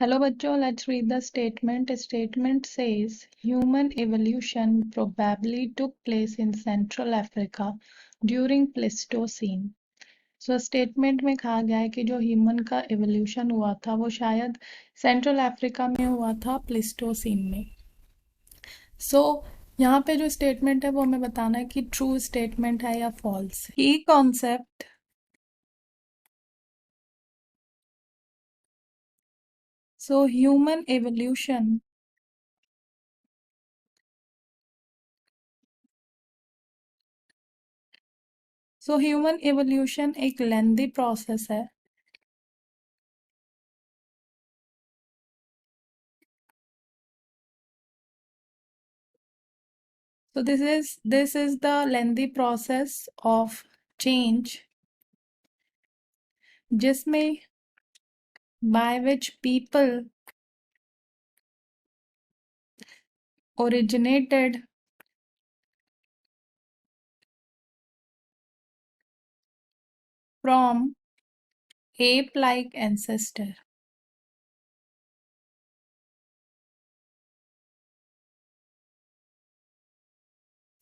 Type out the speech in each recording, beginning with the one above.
Hello bachcho, let's read the statement. Statement says human evolution probably took place in Central Africa during Pleistocene. So statement में कहा गया है कि जो human का एवोल्यूशन हुआ था वो शायद सेंट्रल अफ्रीका में हुआ था प्लिस्टोसीन में। यहाँ पे जो स्टेटमेंट है वो हमें बताना है कि ट्रू स्टेटमेंट है या फॉल्स। की concept so human evolution human evolution एक लेंदी प्रोसेस है। So this is the lengthy process of change जिसमें by which people originated from ape-like ancestor.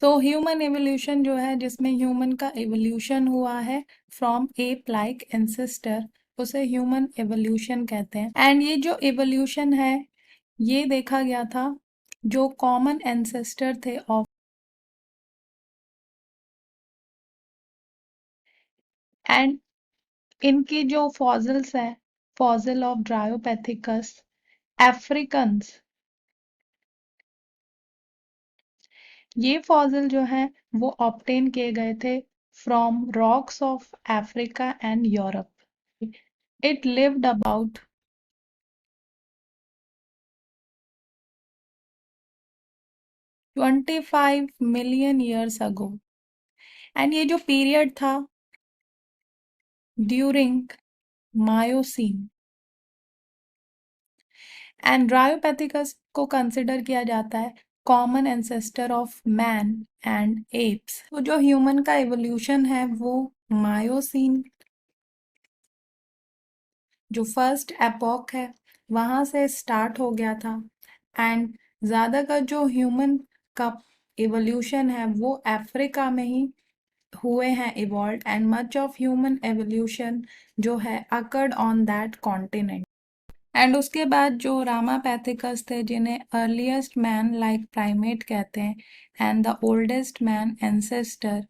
तो ह्यूमन एवोल्यूशन जो है जिसमें ह्यूमन का एवोल्यूशन हुआ है फ्रॉम एप लाइक एंसेस्टर उसे ह्यूमन एवोल्यूशन कहते हैं। एंड ये जो एवोल्यूशन है ये देखा गया था जो कॉमन एंसेस्टर थे ऑफ एंड इनकी जो फॉसिल्स है फॉसिल ऑफ ड्रायोपैथिकस अफ्रीकन्स ये फॉसिल जो है वो ऑब्टेन किए गए थे from rocks of Africa and Europe. It lived about 25 million years ago. And ये जो पीरियड था ड्यूरिंग मायोसीन एंड ड्रायोपैथिकस को कंसिडर किया जाता है common ancestor of man and apps. तो जो ह्यूमन का एवोल्यूशन है वो मायोसीन जो फर्स्ट एपॉक है वहां से स्टार्ट हो गया था। एंड ज़्यादातर जो ह्यूमन का एवोल्यूशन है वो अफ्रीका में ही हुए हैं evolve and much of human evolution जो है occurred on that continent. And उसके बाद जो रामापैथिकस थे जिन्हें अर्लीस्ट मैन लाइक प्राइमेट कहते हैं and the oldest man ancestor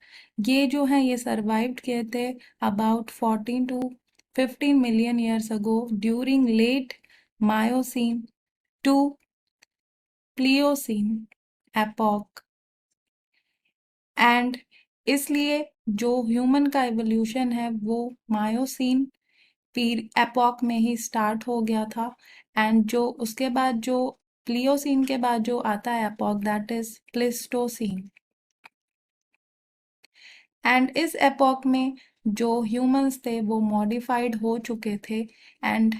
ये जो हैं ये सर्वाइव्ड किए थे about 14 to 15 million years ago during late Miocene to Pliocene epoch. And इसलिए जो ह्यूमन का एवोल्यूशन है वो मायोसीन एपॉक में ही स्टार्ट हो गया था। एंड जो उसके बाद जो प्लियोसीन के बाद जो आता है epoch that is Pleistocene. And इस एपॉक में जो ह्यूमंस थे वो मॉडिफाइड हो चुके थे। एंड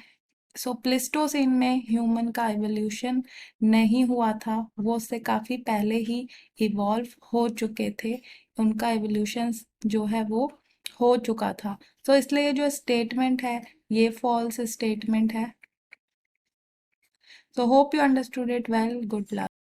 प्लिस्टोसीन में ह्यूमन का एवोल्यूशन नहीं हुआ था वो उससे काफ़ी पहले ही इवॉल्व हो चुके थे। उनका एवोल्यूशन जो है वो हो चुका था। इसलिए ये जो स्टेटमेंट है ये फॉल्स स्टेटमेंट है। Hope you understood it well. Good luck.